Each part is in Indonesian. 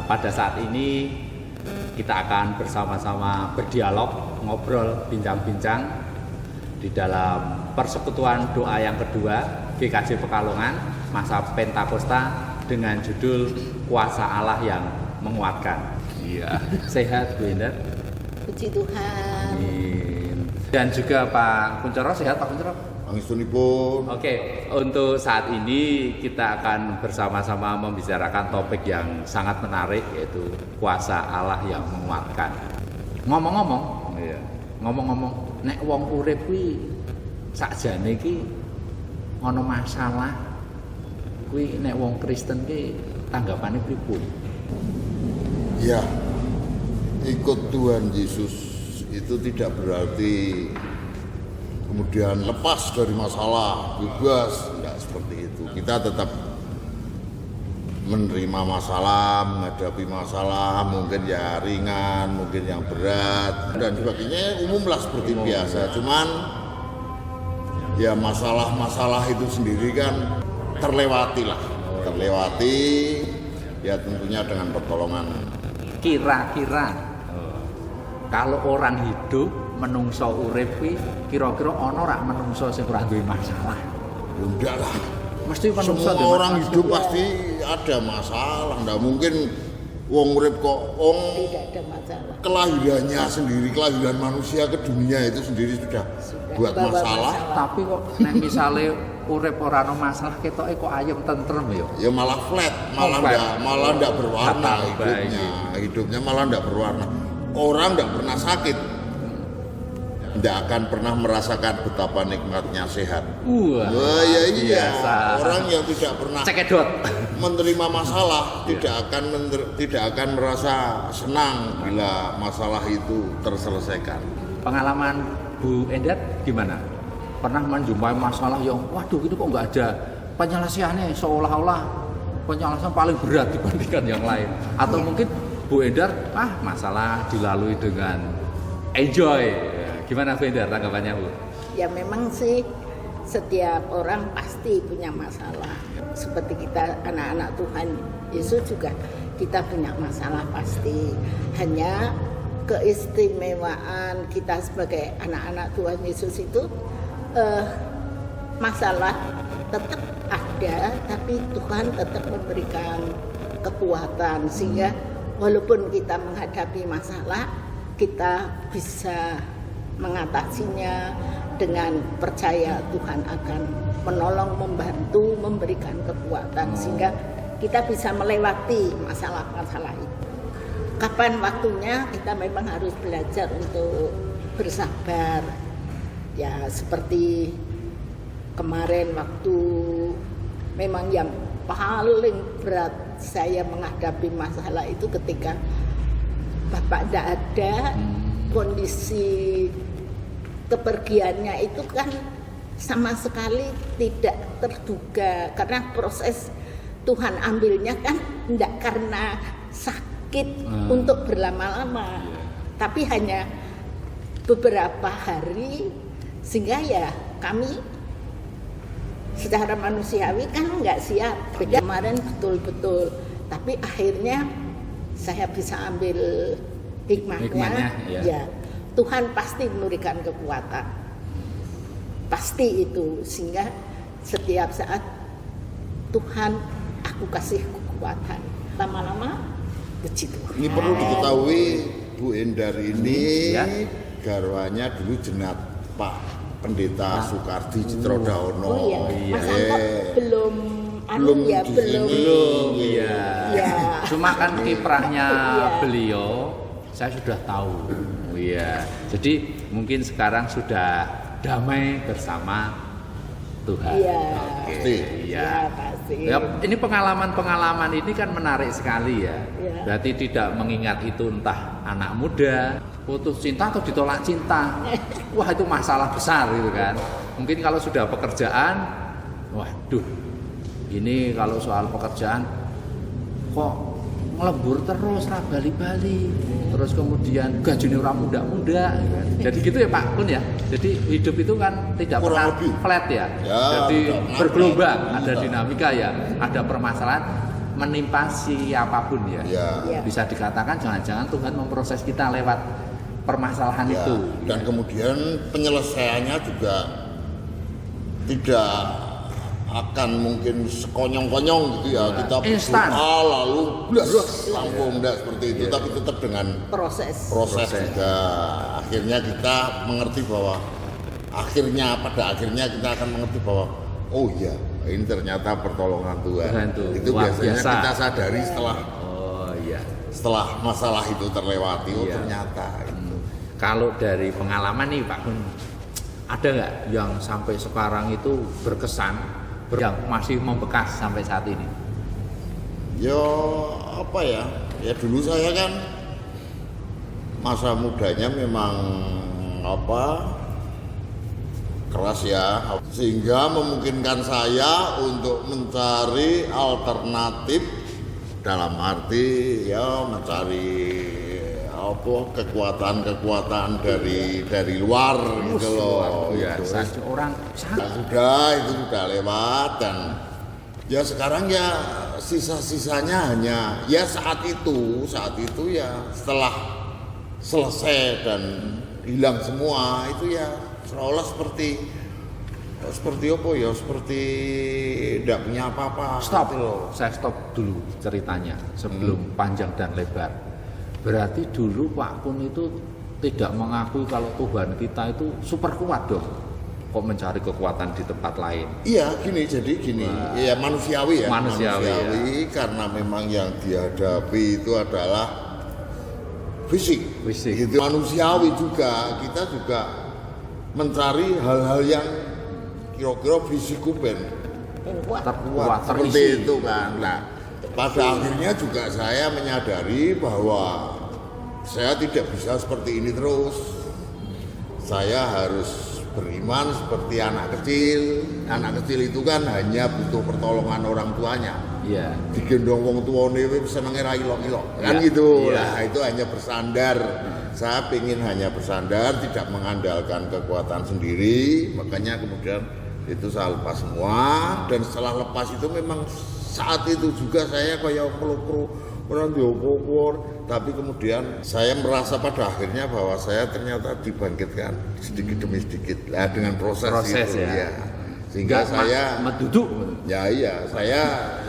pada saat ini kita akan bersama-sama berdialog, ngobrol, bincang-bincang di dalam persekutuan doa yang kedua GKJ Pekalongan masa Pentakosta dengan judul Kuasa Allah yang Menguatkan. Iya, sehat Bu Endar? Puji Tuhan. Amin. Dan juga Pak Kuncoro, sehat Pak Kuncoro? Pangestunipun. Oke, untuk saat ini kita akan bersama-sama membicarakan topik yang sangat menarik, yaitu kuasa Allah yang menguatkan. Ngomong-ngomong, nek wong urip kuwi sakjane iki ana masalah, kuwi nek wong Kristen ki tanggapane pripun? Ya, ikut Tuhan Yesus itu tidak berarti kemudian lepas dari masalah, bebas, tidak seperti itu. Kita tetap menerima masalah, menghadapi masalah, mungkin ya ringan, mungkin yang berat, dan sebagainya, umumlah seperti biasa. Cuman ya masalah-masalah itu sendiri kan terlewati ya tentunya dengan pertolongan. Kira-kira kalau orang hidup menungso urip kuwi kira-kira ana ora menungso sing ora duwe masalah? Enggak lah. Mesti menungso semua orang hidup pasti ada masalah. Enggak mungkin wong urip kok Tidak ada masalah. kelahirannya sendiri, kelahiran manusia ke dunia itu sendiri sudah buat bawa masalah. Tapi kok nek misale urip ora ana masalah ketoke kok ayem tentrem ya. Ya malah flat, malah enggak berwarna hidupnya malah enggak berwarna. Orang enggak pernah sakit, enggak akan pernah merasakan betapa nikmatnya sehat. Wah, Ya iya. biasa. Orang yang tidak pernah Cekedot. menerima masalah tidak akan merasa senang bila masalah itu terselesaikan. Pengalaman Bu Endar gimana? Pernah menjumpai masalah yang waduh itu kok nggak ada penyelesaiannya, seolah-olah penyelesaian paling berat dibandingkan yang lain. Atau mungkin Bu Endar masalah dilalui dengan enjoy. Gimana Bu Endar tanggapannya Bu? Ya memang sih setiap orang pasti punya masalah. Seperti kita anak-anak Tuhan Yesus juga kita punya masalah pasti. Hanya keistimewaan kita sebagai anak-anak Tuhan Yesus itu masalah tetap ada, tapi Tuhan tetap memberikan kekuatan sehingga walaupun kita menghadapi masalah, kita bisa mengatasinya dengan percaya Tuhan akan menolong, membantu, memberikan kekuatan sehingga kita bisa melewati masalah-masalah itu. Kapan waktunya kita memang harus belajar untuk bersabar. Ya seperti kemarin waktu memang yang paling berat saya menghadapi masalah itu ketika Bapak tidak ada, kondisi kepergiannya itu kan sama sekali tidak terduga karena proses Tuhan ambilnya kan tidak karena sakit untuk berlama-lama, tapi hanya beberapa hari, sehingga ya kami secara manusiawi kan nggak siap. Kemarin betul-betul, tapi akhirnya saya bisa ambil hikmahnya ya. Tuhan pasti memberikan kekuatan, pasti itu, sehingga setiap saat Tuhan aku kasih kekuatan. Lama-lama puji Tuhan. Ini perlu diketahui Bu Endar ini garwanya dulu jenat Pak Pendeta Soekardi Citrodaono. Oh iya. Mas Anto belum Iya. Cuma kan kiprahnya beliau saya sudah tahu. Iya. Jadi mungkin sekarang sudah damai bersama Tuhan. Iya. Oke. Iya. Pasti. Ya, ini pengalaman-pengalaman ini kan menarik sekali ya. Iya. Berarti tidak mengingat itu entah anak muda, putus cinta atau ditolak cinta. Wah, itu masalah besar gitu kan. Mungkin kalau sudah pekerjaan, waduh. Ini kalau soal pekerjaan kok ngelembur terus, ra bali-bali. Terus kemudian gajinya ora muda-muda ya. Jadi gitu ya Pak Kun ya. Jadi hidup itu kan tidak Kurang pernah lebih flat ya. Ya, Jadi betul. bergelombang, ada dinamika ya, ada permasalahan. menimpa siapapun ya. Ya. Bisa dikatakan jangan-jangan Tuhan memproses kita lewat permasalahan Ya, itu. dan kemudian penyelesaiannya juga tidak akan mungkin sekonyong-konyong gitu ya, kita instan. berdoa lalu langsung enggak seperti itu, tapi tetap dengan proses juga. Akhirnya kita mengerti bahwa pada akhirnya kita akan mengerti bahwa oh iya, ini ternyata pertolongan Tuhan. Itu biasanya biasa. Kita sadari setelah masalah itu terlewati. Oh ternyata itu. Kalau dari pengalaman nih Pak Kun, ada nggak yang sampai sekarang itu berkesan, yang masih membekas sampai saat ini? Ya apa ya? Ya dulu saya kan masa mudanya memang keras ya, sehingga memungkinkan saya untuk mencari alternatif dalam arti ya mencari kekuatan dari luar gitu loh. Itu orang itu sudah lewat, dan ya sekarang ya sisa-sisanya hanya ya saat itu ya setelah selesai dan hilang semua itu ya seolah seperti apa ya, seperti tidak punya apa-apa. Saya stop dulu ceritanya sebelum panjang dan lebar. Berarti dulu Pak Kun itu tidak mengakui kalau Tuhan kita itu super kuat dong. Kok mencari kekuatan di tempat lain? Iya, jadi gini, ya manusiawi ya. Karena memang yang dihadapi itu adalah fisik. Itu manusiawi juga, kita juga mencari hal-hal yang kira-kira fisik terkuat seperti itu kan. Nah, pada akhirnya juga saya menyadari bahwa saya tidak bisa seperti ini terus. Saya harus beriman seperti anak kecil. Anak kecil itu kan hanya butuh pertolongan orang tuanya. Iya. Digendong wong tuane wis senenge ra ilok-ilok. Kan gitu. Nah, itu hanya bersandar. Saya ingin hanya bersandar, tidak mengandalkan kekuatan sendiri. Makanya kemudian itu saya lepas semua, dan setelah lepas itu memang saat itu juga saya kayak peluk-peluk orang diopor, tapi kemudian saya merasa pada akhirnya bahwa saya ternyata dibangkitkan sedikit demi sedikit dengan proses itu ya. Sehingga saya menduduk saya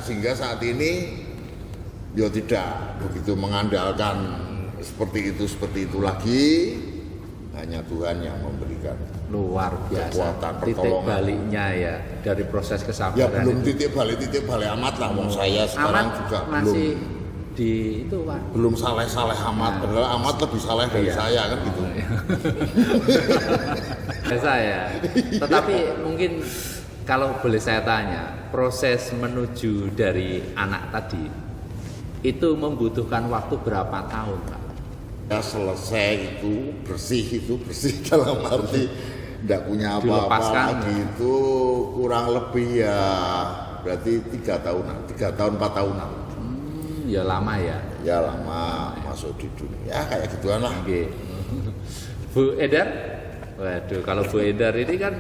sehingga saat ini ya tidak begitu mengandalkan seperti itu lagi, hanya Tuhan yang memberikan luar biasa kekuatan titik baliknya ya dari proses kesabaran. Ya belum titik balik amat lah, wong saya sekarang amat juga masih belum di itu Pak. Belum saleh amat, padahal amat lebih saleh dari saya kan gitu. Saya. Tetapi mungkin kalau boleh saya tanya, proses menuju dari anak tadi itu membutuhkan waktu berapa tahun, Pak? Ya selesai itu bersih dalam arti tidak punya apa-apa lagi itu kurang lebih ya berarti 3 tahunan, 4 tahunan. Ya lama ya. Ya lama masuk di dunia kayak gituan lah. Okay. Bu Edar, waduh kalau Bu Edar ini kan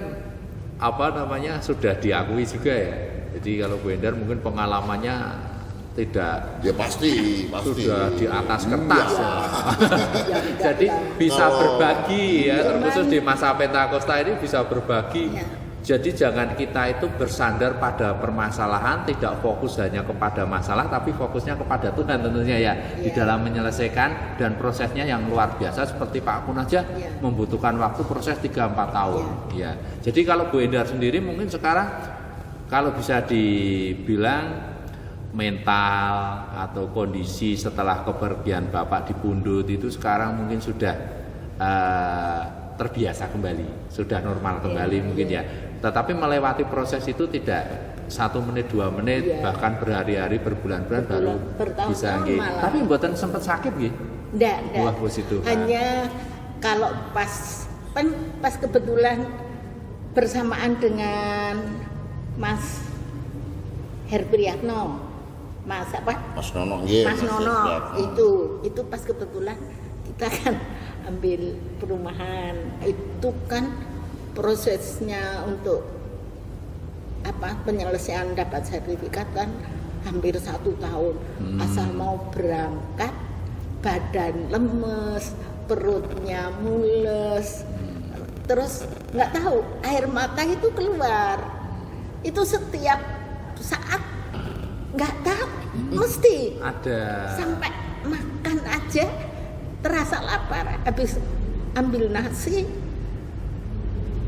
sudah diakui juga ya. Jadi kalau Bu Edar mungkin pengalamannya tidak ya pasti sudah di atas kertas ya. Jadi bisa berbagi ya, terkhusus di masa Pentakosta ini bisa berbagi. Jadi jangan kita itu bersandar pada permasalahan, tidak fokus hanya kepada masalah, tapi fokusnya kepada Tuhan tentunya ya, di dalam menyelesaikan, dan prosesnya yang luar biasa seperti Pak Kun aja membutuhkan waktu proses 3-4 tahun. Ya. Jadi kalau Bu Endar sendiri mungkin sekarang kalau bisa dibilang mental atau kondisi setelah kepergian Bapak di Pundut itu sekarang mungkin sudah terbiasa kembali, sudah normal kembali mungkin ya. Tetapi melewati proses itu tidak 1 menit, 2 menit, bahkan berhari-hari, berbulan-bulan baru bisa nggih. Tapi mboten sempat sakit nggih? Ndak. Wah, puji Tuhan. Hanya kalau pas kebetulan bersamaan dengan Mas Herpriatno. Mas Nono, Mas Nono itu pas kebetulan kita kan ambil perumahan, itu kan prosesnya untuk penyelesaian dapat sertifikat kan hampir 1 tahun. Asal mau berangkat, badan lemes, perutnya mules, terus nggak tahu air mata itu keluar. Itu setiap saat nggak tahu, mesti ada sampai makan aja terasa lapar, habis ambil nasi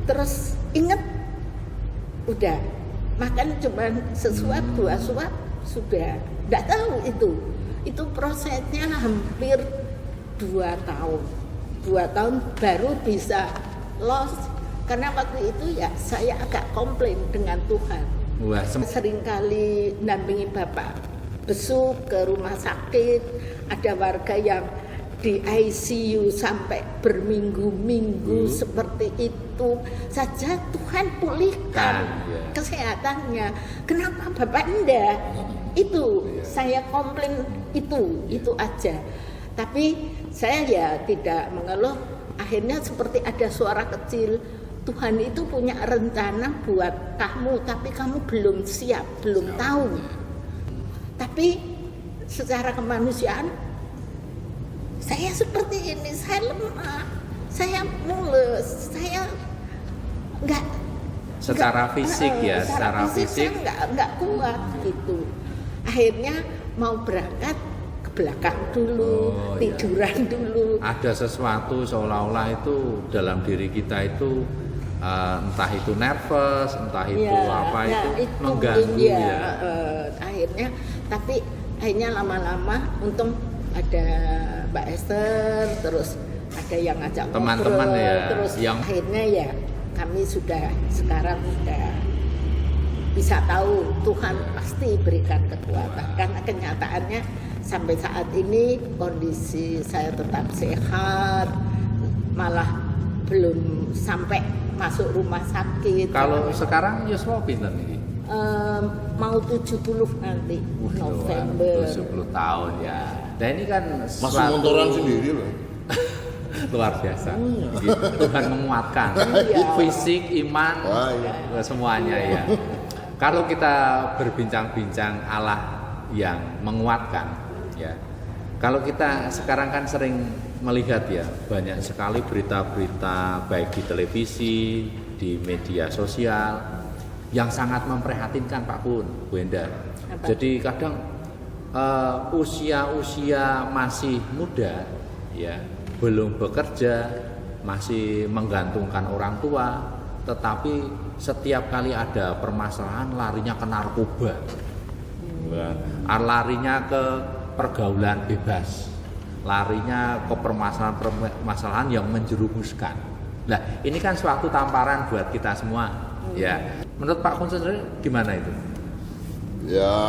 terus inget udah makan cuma sesuap 2 suap sudah nggak tahu itu prosesnya hampir 2 tahun 2 tahun baru bisa loss, karena waktu itu ya saya agak komplain dengan Tuhan. wah Seringkali nampingi Bapak besuk ke rumah sakit, ada warga yang di ICU sampai berminggu-minggu seperti itu saja Tuhan pulihkan kesehatannya. Kenapa Bapak enggak? Itu saya komplain itu aja. Tapi saya ya tidak mengeluh. Akhirnya seperti ada suara kecil, Tuhan itu punya rencana buat kamu, tapi kamu belum siap, belum tahu. Tapi secara kemanusiaan saya seperti ini, saya lemah, saya mules, saya secara fisik ya, secara fisik saya nggak kuat gitu. Akhirnya mau berangkat ke belakang dulu, tiduran dulu. ada sesuatu seolah-olah itu dalam diri kita itu entah itu nervous, entah itu itu mengganggu akhirnya, tapi akhirnya lama-lama untung ada Mbak Esther, terus ada yang ngajak teman-teman ngobrol, ya, terus yang akhirnya ya kami sekarang sudah bisa tahu Tuhan pasti berikan kekuatan, karena kenyataannya sampai saat ini kondisi saya tetap sehat, malah belum sampai masuk rumah sakit. Kalau sekarang yuswa pinten iki? Mau 70 nanti November. 70 tahun ya. Nah ini kan masih motoran sendiri loh. Luar biasa. Tuhan menguatkan fisik, iman, semuanya ya. Kalau kita berbincang-bincang Allah yang menguatkan ya. Kalau kita sekarang kan sering melihat ya, banyak sekali berita-berita baik di televisi, di media sosial yang sangat memprihatinkan Pak Pun, Bu Enda. Jadi kadang usia masih muda ya, belum bekerja, masih menggantungkan orang tua, tetapi setiap kali ada permasalahan larinya ke narkoba, larinya ke pergaulan bebas, larinya ke permasalahan yang menjerumuskan. Nah, ini kan suatu tamparan buat kita semua. Ya, menurut Pak Kun sendiri gimana itu? Ya,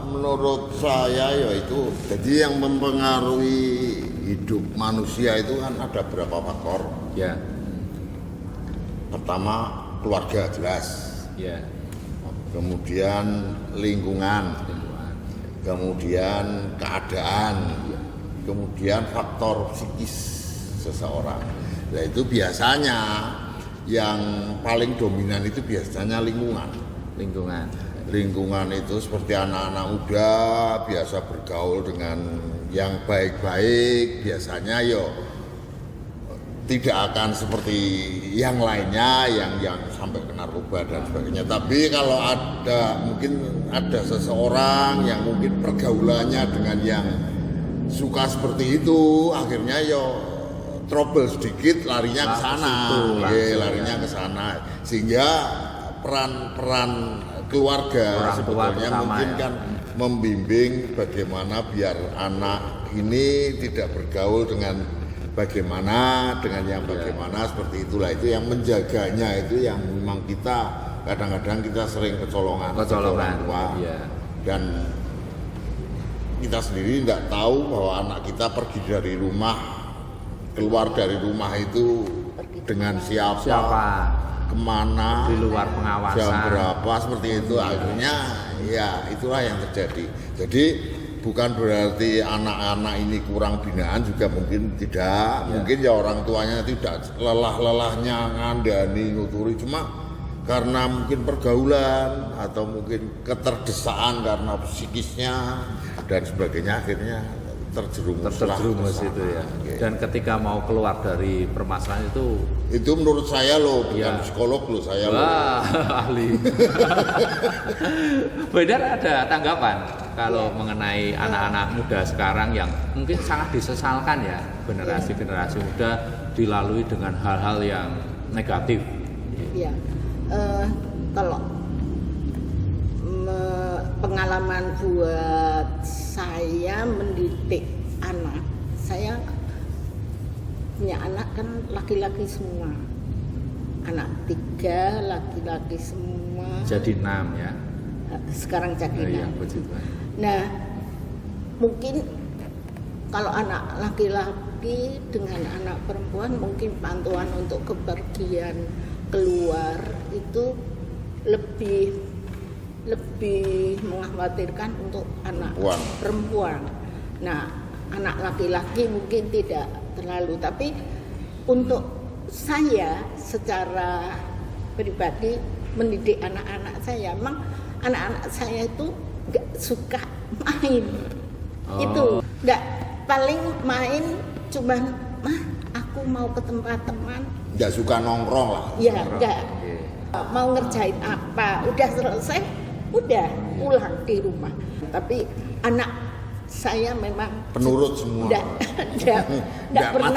menurut saya ya itu, jadi yang mempengaruhi hidup manusia itu kan ada beberapa faktor. Ya. Pertama keluarga jelas. Ya. Kemudian lingkungan. Kemudian keadaan. Kemudian faktor psikis seseorang. Nah itu biasanya yang paling dominan itu biasanya lingkungan. Lingkungan itu seperti anak-anak muda biasa bergaul dengan yang baik-baik, biasanya tidak akan seperti yang lainnya yang sampai ke narkoba dan sebagainya. Tapi kalau mungkin ada seseorang yang mungkin pergaulannya dengan yang suka seperti itu, akhirnya trouble sedikit larinya ke sana, larinya ke sana, sehingga peran keluarga sebetulnya mungkin kan membimbing bagaimana biar anak ini tidak bergaul dengan bagaimana seperti itulah, itu yang menjaganya, itu yang memang kita kadang-kadang kita sering kecolongan orang tua dan kita sendiri tidak tahu bahwa anak kita pergi dari rumah, keluar dari rumah itu dengan siapa, kemana, di luar pengawasan, jam berapa, seperti itu. Akhirnya ya itulah yang terjadi. Jadi bukan berarti anak-anak ini kurang binaan, juga mungkin tidak, mungkin orang tuanya tidak lelah-lelahnya ngandani, nuturi, cuma karena mungkin pergaulan atau mungkin keterdesaan karena psikisnya dan sebagainya, akhirnya terjerumus itu ya. Dan ketika mau keluar dari permasalahan itu menurut saya loh, bukan ya. psikolog loh, saya loh. Wah, ahli. Benar, ada tanggapan kalau mengenai anak-anak muda sekarang yang mungkin sangat disesalkan ya, generasi muda dilalui dengan hal-hal yang negatif. Ya, kalau pengalaman buat saya mendidik anak, saya punya anak kan laki-laki semua, anak 3 laki-laki semua. Jadi 6 ya. Sekarang jadi 6. Iya, nah, mungkin kalau anak laki-laki dengan anak perempuan mungkin pantuan untuk kepergian keluar itu lebih mengkhawatirkan untuk anak perempuan. Nah, anak laki-laki mungkin tidak terlalu, tapi untuk saya secara pribadi mendidik anak-anak saya, memang anak-anak saya itu nggak suka main. Itu nggak, paling main cuman aku mau ke tempat teman. Nggak suka nongkrong lah. Ya, nggak. Mau ngerjain apa, udah selesai, udah pulang di rumah. Tapi anak saya memang penurut semua. Nggak pernah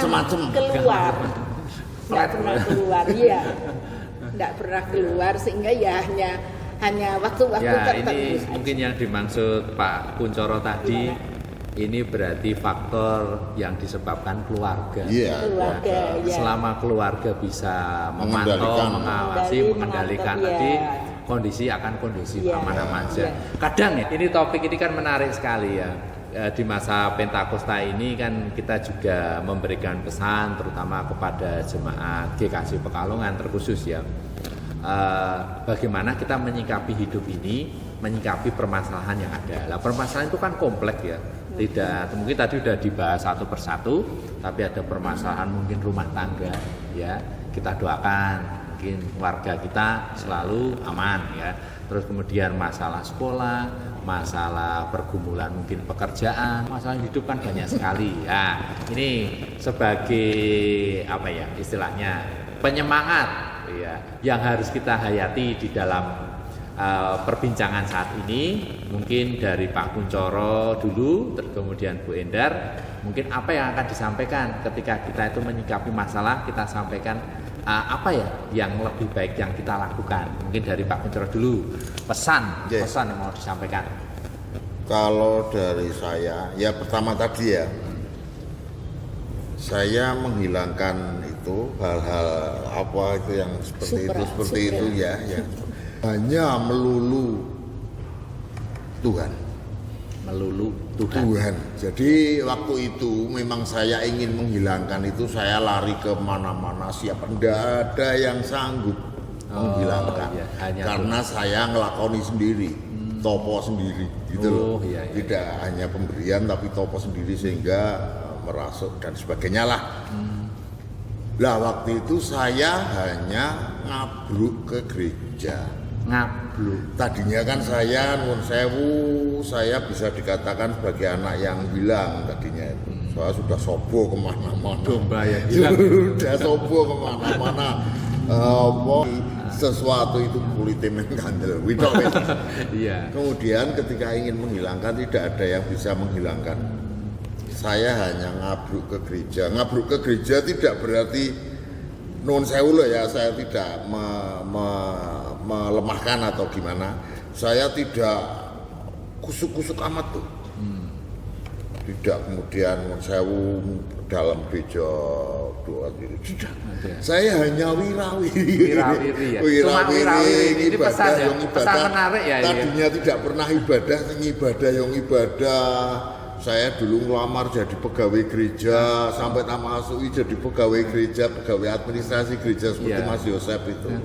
keluar. Nggak pernah keluar, iya. Nggak pernah keluar, sehingga ya hanya waktu-waktu tertentu. Ini mungkin yang dimaksud Pak Kuncoro tadi, ini berarti faktor yang disebabkan keluarga. Keluarga, ya. Selama keluarga bisa memantau, mengawasi, mengendalikan tadi, kondisi akan kondusif, aman-aman saja. Kadang ya, ini topik ini kan menarik sekali ya. Di masa Pentakosta ini kan kita juga memberikan pesan terutama kepada jemaat GKJ Pekalongan terkhusus ya. Bagaimana kita menyikapi hidup ini, menyikapi permasalahan yang ada. Nah, permasalahan itu kan kompleks ya. Tidak, mungkin tadi sudah dibahas satu persatu, tapi ada permasalahan mungkin rumah tangga ya. Kita doakan mungkin warga kita selalu aman ya. Terus kemudian masalah sekolah, masalah pergumulan mungkin pekerjaan, masalah hidup kan banyak sekali. Ya, ini sebagai apa ya istilahnya penyemangat ya yang harus kita hayati di dalam perbincangan saat ini. Mungkin dari Pak Kuncoro dulu, terus kemudian Bu Endar, mungkin apa yang akan disampaikan ketika kita itu menyikapi masalah, kita sampaikan apa ya yang lebih baik yang kita lakukan. Mungkin dari Pak Kuncoro dulu, pesan yang mau disampaikan. Kalau dari saya, ya pertama tadi ya, saya menghilangkan itu hal-hal apa itu yang seperti itu ya. Hanya melulu Tuhan. Jadi waktu itu memang saya ingin menghilangkan itu, saya lari ke mana-mana, siapa, tidak ada yang sanggup menghilangkan. Karena saya ngelakoni sendiri, topo sendiri gitu loh. Tidak hanya pemberian tapi topo sendiri sehingga merasuk dan sebagainya lah. Lah waktu itu saya hanya ngabruk ke gereja. Tadinya kan saya nuwun sewu, saya bisa dikatakan sebagai anak yang hilang tadinya itu. Saya sudah sobo kemana-mana. Domba yang hilang. Sudah sobo kemana-mana. Sesuatu itu kulitnya mengkandel. Iya. Kemudian ketika ingin menghilangkan, tidak ada yang bisa menghilangkan. Saya hanya ngabruk ke gereja. Ngabruk ke gereja tidak berarti nuwun sewu loh ya, saya tidak melemahkan atau gimana. Saya tidak kusuk-kusuk amat tuh. Tidak kemudian nuwun sewu dalam gereja doa gitu. Tidak. Saya hanya wirawiri ya. Ini pesan ya, pesan menarik ya. Tadinya tidak pernah ibadah yang ibadah. Saya dulu ngelamar jadi pegawai gereja, sampai nama asui jadi pegawai gereja, pegawai administrasi gereja seperti Mas Yosep itu.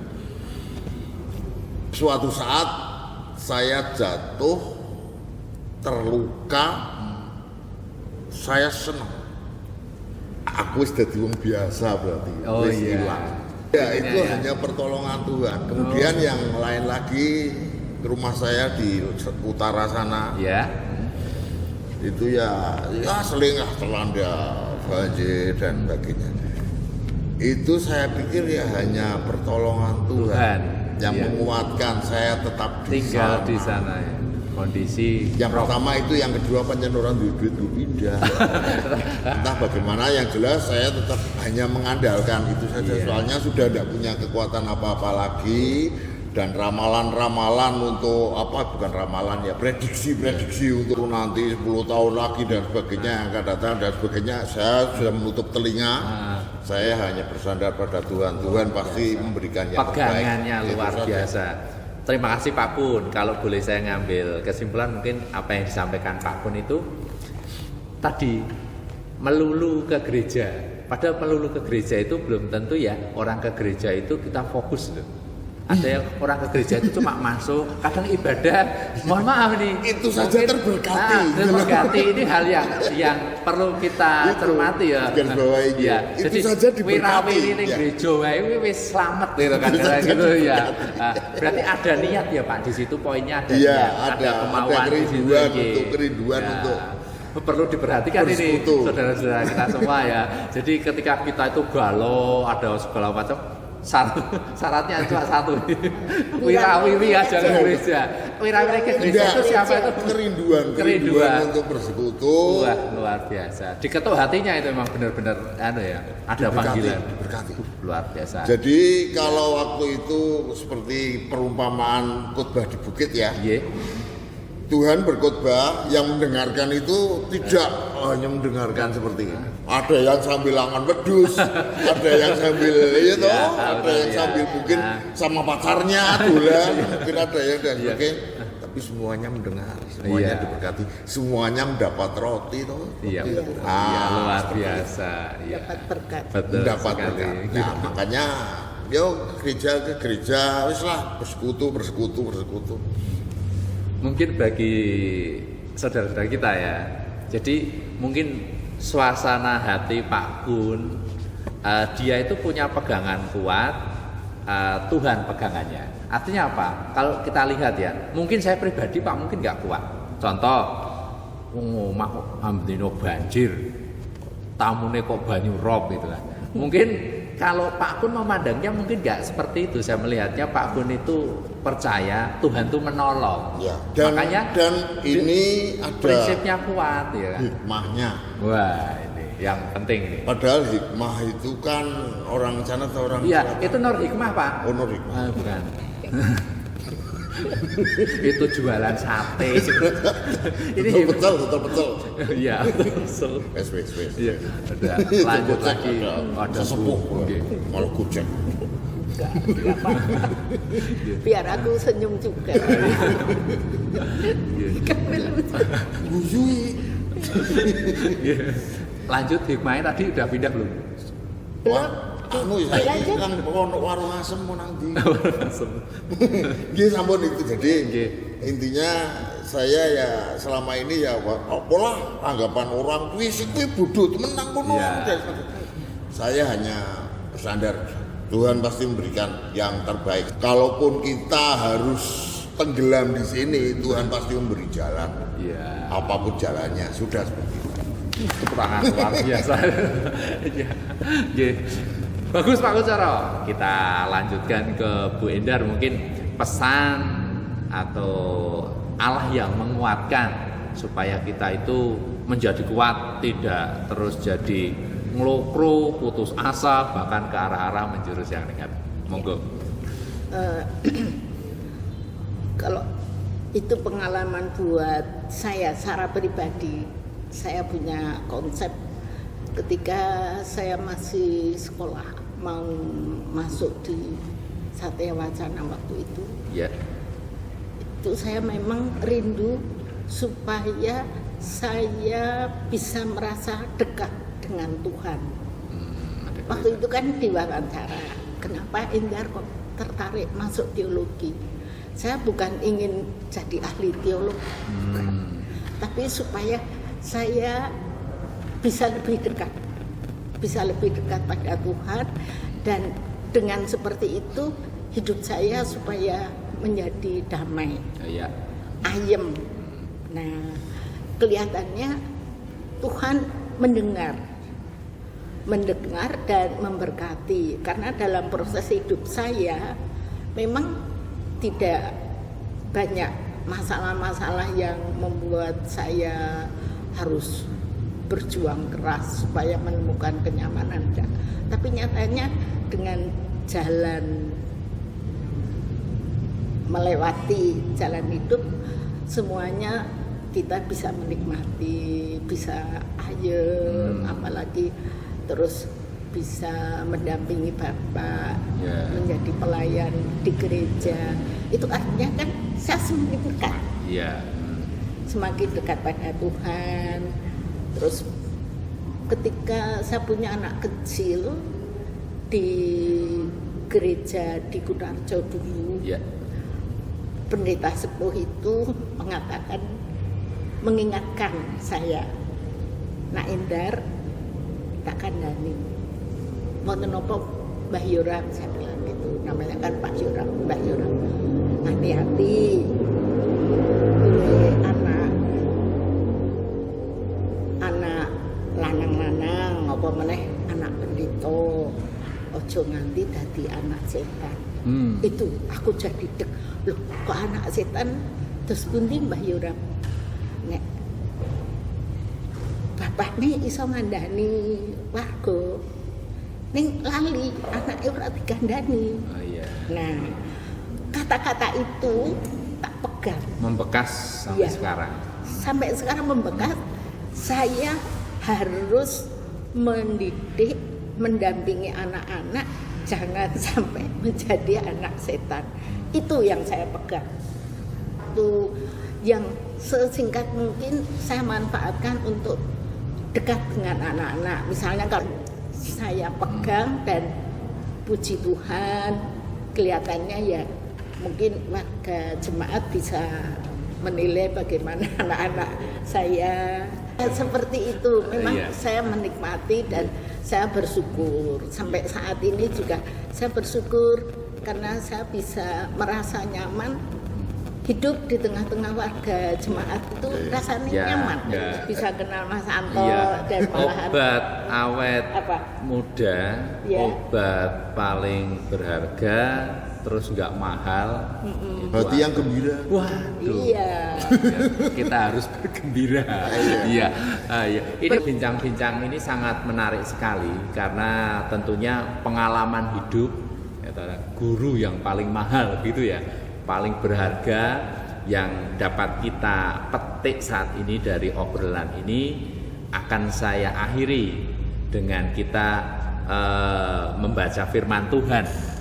Suatu saat saya jatuh, terluka, saya senang. Aku sudah wong biasa berarti, hilang. Ya itu hanya pertolongan Tuhan. Kemudian yang lain lagi, rumah saya di utara sana. Ya. Itu ya seling lah terlanda banjir dan sebagainya. Itu saya pikir ya hanya pertolongan Tuhan yang menguatkan saya tetap tinggal di sana ya. Kondisi yang pertama itu, yang kedua pancen orang duit pindah. Entah bagaimana, yang jelas saya tetap hanya mengandalkan itu saja. Soalnya sudah tidak punya kekuatan apa-apa lagi. Dan ramalan-ramalan untuk bukan ramalan ya, prediksi untuk nanti 10 tahun lagi dan sebagainya yang akan datang dan sebagainya, saya sudah menutup telinga. Saya hanya bersandar pada Tuhan. Tuhan pasti memberikan yang terbaik. Pegangannya luar biasa. Terima kasih Pak Pun. Kalau boleh saya ngambil kesimpulan, mungkin apa yang disampaikan Pak Pun itu tadi melulu ke gereja. Padahal melulu ke gereja itu belum tentu ya orang ke gereja itu kita fokus loh. Ada yang orang ke gereja itu cuma masuk, kadang ibadah, mohon maaf nih. Itu saja terberkati. Terberkati ini hal yang perlu kita cermati ya. Ya. Itu saja diberkati. Wirawiri ning gereja wae wis slamet gitu kan gitu ya. Berarti ada niat ya Pak di situ, poinnya ada niat, ada kemauan di situ. Kerinduan untuk perlu diperhatikan ini saudara-saudara kita semua ya. Jadi ketika kita itu galau, ada segala macam, syaratnya cuma satu, wirawiri aja ke gereja. Wirawiri ke gereja itu siapa itu? Kerinduan untuk bersekutu. Wah, luar biasa. Diketuk hatinya itu memang benar-benar ya, ada panggilan. Diberkati. Luar biasa. Jadi kalau waktu itu seperti perumpamaan khotbah di bukit ya. Tuhan berkhotbah, yang mendengarkan itu tidak hanya mendengarkan seperti ini. Ada yang sambil angan wedus, ada yang sambil ada yang sambil mungkin sama pacarnya bulan, mungkin ada yang dan sebagainya. Tapi semuanya mendengar, semuanya diberkati, semuanya mendapat roti toh. Luar biasa. Dapat berkat. Dapat berkat. Nah, makanya ke gereja, wis lah bersekutu. Mungkin bagi saudara-saudara kita ya, jadi mungkin suasana hati Pak Kun, dia itu punya pegangan kuat, Tuhan pegangannya. Artinya apa? Kalau kita lihat ya, mungkin saya pribadi Pak mungkin nggak kuat. Contoh, omah kok ambene banjir, tamune kok banyu rob gitu kan. Mungkin kalau Pak Kun memandangnya mungkin nggak seperti itu. Saya melihatnya Pak Kun itu percaya Tuhan itu menolong. Ya. Makanya ini ada prinsipnya kuat ya kan. Hikmahnya. Wah, ini yang penting nih. Padahal hikmah itu kan orang sana atau orang Iya, itu nur hikmah Pak. Oh, nur hikmah. Bukan. Itu jualan sate. Ini betul. Iya, betul. Wes. Iya, ada lanjut lagi. Ada sepuh. Malah kucing. Enggak apa-apa. Biar aku senyum juga. Guyui. Lanjut hikmahnya tadi udah pindah belum? Belum. Saya kan warung asem mau nang ndi. Nggih sampun itu. Jadi intinya saya ya selama ini ya apalah anggapan orang kuwi bodoh temenan kono. Saya hanya bersandar Tuhan pasti memberikan yang terbaik. Kalaupun kita harus tenggelam di sini, Tuhan pasti memberi jalan. Apapun jalannya, sudah seperti itu. Keterangan luar biasa. Bagus Pak Kucoro. Kita lanjutkan ke Bu Endar, mungkin pesan atau Allah yang menguatkan supaya kita itu menjadi kuat, tidak terus jadi ngelokro, putus asa, bahkan ke arah-arah menjurus yang negatif. Monggo. Kalau itu pengalaman buat saya secara pribadi, saya punya konsep ketika saya masih sekolah mau masuk di Satya Wacana waktu itu. Itu saya memang rindu supaya saya bisa merasa dekat dengan Tuhan. Waktu itu kan diwawancara, kenapa Endar kok tertarik masuk teologi? Saya bukan ingin jadi ahli teologi, tapi supaya saya bisa lebih dekat pada Tuhan dan dengan seperti itu hidup saya supaya menjadi damai, Ya. ayem. Nah, kelihatannya Tuhan mendengar dan memberkati, karena dalam proses hidup saya memang tidak banyak masalah-masalah yang membuat saya harus berjuang keras supaya menemukan kenyamanan. Tapi nyatanya dengan jalan melewati jalan hidup, semuanya kita bisa menikmati, bisa ayem, apalagi terus bisa mendampingi Bapak, menjadi pelayan di gereja. Itu artinya kan saya semakin dekat, semakin dekat pada Tuhan. Terus ketika saya punya anak kecil di gereja di Kutarjo dulu, pendeta sepuh itu mengingatkan saya, Nak Endar, tak kandani. Wonten napa Mbah Yoram, saya bilang gitu, namanya kan Pak Yoram, Mbah Yoram. Hati-hati, anak lanang-lanang, apa meneh anak pendeta, ojo nganti dadi anak setan. Itu aku jadi loh, kok anak setan? Terus pundi Mbah Yoram? Nek bapak nih iso ngandani warga, ning lali anaknya ora digandani. Nah, kata-kata itu tak pegang, membekas sampai sekarang. Sampai sekarang membekas. Saya harus mendidik, mendampingi anak-anak jangan sampai menjadi anak setan. Itu yang saya pegang. Itu yang sesingkat mungkin saya manfaatkan untuk dekat dengan anak-anak. Misalnya kalau saya pegang dan puji Tuhan, kelihatannya ya mungkin warga jemaat bisa menilai bagaimana anak-anak saya. Seperti itu, memang saya menikmati dan saya bersyukur. Sampai saat ini juga saya bersyukur karena saya bisa merasa nyaman hidup di tengah-tengah warga jemaat itu, rasanya nyaman. Bisa kenal Mas Anto dan malahan obat awet muda, obat paling berharga, terus nggak mahal. Hati yang gembira. Waduh. Kita harus bergembira. Ini bincang-bincang ini sangat menarik sekali karena tentunya pengalaman hidup, guru yang paling mahal gitu ya, paling berharga yang dapat kita petik saat ini dari obrolan ini akan saya akhiri dengan kita membaca firman Tuhan.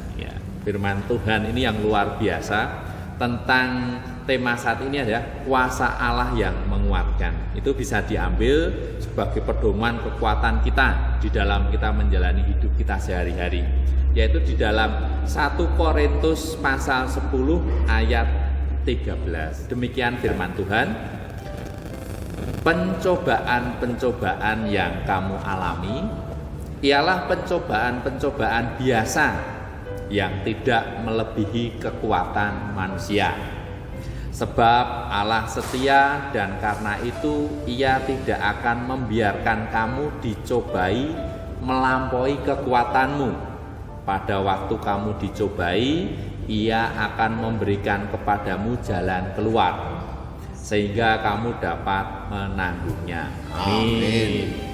Firman Tuhan ini yang luar biasa tentang tema saat ini adalah kuasa Allah yang menguatkan. Itu bisa diambil sebagai pedoman kekuatan kita di dalam kita menjalani hidup kita sehari-hari, yaitu di dalam 1 Korintus pasal 10 ayat 13. Demikian firman Tuhan. Pencobaan-pencobaan yang kamu alami ialah pencobaan-pencobaan biasa yang tidak melebihi kekuatan manusia. Sebab Allah setia dan karena itu Ia tidak akan membiarkan kamu dicobai melampaui kekuatanmu. Pada waktu kamu dicobai, Ia akan memberikan kepadamu jalan keluar sehingga kamu dapat menanggungnya. Amin.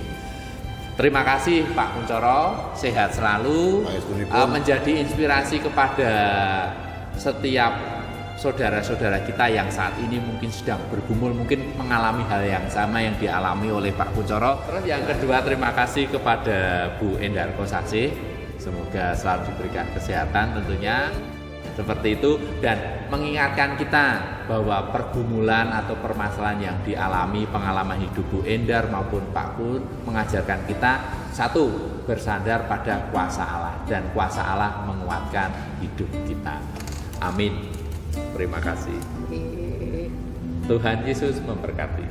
Terima kasih Pak Kuncoro, sehat selalu, menjadi inspirasi kepada setiap saudara-saudara kita yang saat ini mungkin sedang bergumul, mungkin mengalami hal yang sama yang dialami oleh Pak Kuncoro. Terus yang kedua, terima kasih kepada Bu Endar Kosasih, semoga selalu diberikan kesehatan tentunya. Seperti itu, dan mengingatkan kita bahwa pergumulan atau permasalahan yang dialami pengalaman hidup Bu Endar maupun Pak Kun mengajarkan kita, satu, bersandar pada kuasa Allah, dan kuasa Allah menguatkan hidup kita. Amin. Terima kasih. Tuhan Yesus memberkati.